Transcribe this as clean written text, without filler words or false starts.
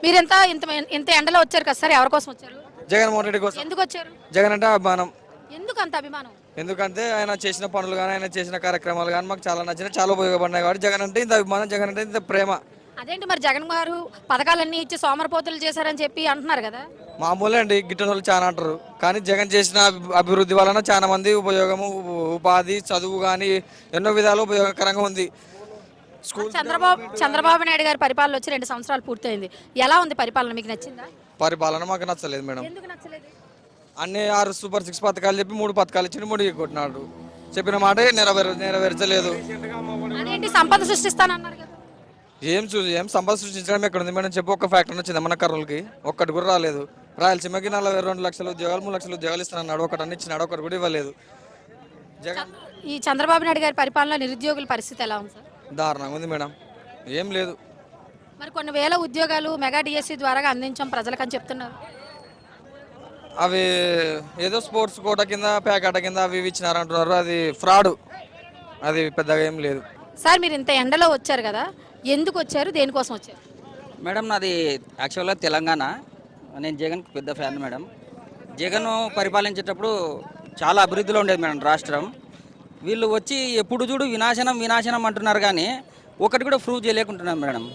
మీరెంత ఇంత ఇంత ఎండలో వచ్చారు కదా సార్, ఎవరి కోసం వచ్చారు? జగన్మోహన్ రెడ్డి కోసం. ఎందుకు వచ్చారు? జగన్ అంటే అభిమానం. ఎందుకు అంత అభిమానం? ఎందుకంటే ఆయన చేసిన పనులు కానీ ఆయన చేసిన కార్యక్రమాలు కానీ మాకు చాలా నచ్చినాయి, చాలా ఉపయోగపడినాయి. కాబట్టి జగన్ అంటే ఇంత అభిమానం, జగన్ అంటే ఇంత ప్రేమ. అదేంటి మరి జగన్ గారు పథకాలన్నీ ఇచ్చి సోమరపోతులు చేశారని చెప్పి అంటున్నారు కదా? మామూలే అండి, గిట్టని వాళ్ళు చాలా అంటారు. కానీ జగన్ చేసిన అభివృద్ధి వలన చాలా మంది ఉపయోగము, ఉపాధి, చదువు కానీ ఎన్నో విధాలు ఉపయోగకరంగా ఉంది. స్కూల్ చంద్రబాబు నాయుడు గారి పరిపాలన వచ్చి 2 సంవత్సరాలు పూర్తయింది. ఎలా ఉంది పరిపాలన, మీకు నచ్చిందా? పరిపాలన మాకు నచ్చలేదు మేడం. ఎందుకు నచ్చలేదు? అన్ని 6 సూపర్ 6 పథకాలు చెప్పి 3 పథకాలు ఇచ్చి 3 కొట్టినాడు. చెప్పిన మాట నెరవేర్చలేదు. అదేంటి సంపద సృష్టిస్తానన్నారు కదా? ఏం సంపద సృష్టించడం ఎక్కడ ఉంది మేడం? చెప్పి ఒక్క ఫ్యాక్టరీ వచ్చింది మన కర్నూలుకి? ఒక్కటి కూడా రాలేదు. రాయలసీమకి 42 లక్షల ఉద్యోగాలు, 3 లక్షల ఉద్యోగాలు ఇస్తున్నాడు. ఒకటి అన్ని ఇచ్చినాడు, ఒకటి కూడా ఇవ్వలేదు జగన్. ఈ చంద్రబాబు నాయుడు గారి పరిపాలన నిరుద్యోగుల పరిస్థితి ఎలా ఉంది సార్? దారుణంగా ఉంది మేడం, ఏం లేదు. మరి కొన్ని వేల ఉద్యోగాలు మెగా డిఎస్సి ద్వారా అందించాం ప్రజలకు అని చెప్తున్నారు. అవి ఏదో స్పోర్ట్స్ కోట కింద, ప్యాకెట్ కింద అవి ఇవి ఇచ్చినారంటున్నారు. అది ఫ్రాడ్, అది పెద్దగా ఏం లేదు. సార్ మీరు ఇంత ఎండలో వచ్చారు కదా, ఎందుకు వచ్చారు, దేనికోసం వచ్చారు? మేడం నాది యాక్చువల్గా తెలంగాణ. నేను జగన్కి పెద్ద ఫ్యాన్ మేడం. జగన్ పరిపాలించేటప్పుడు చాలా అభివృద్ధిలో ఉండేది మేడం రాష్ట్రం. వీళ్ళు వచ్చి ఎప్పుడు చూడు వినాశనం వినాశనం అంటున్నారు, కానీ ఒకటి కూడా ప్రూవ్ చేయలేకుంటున్నారు మేడం.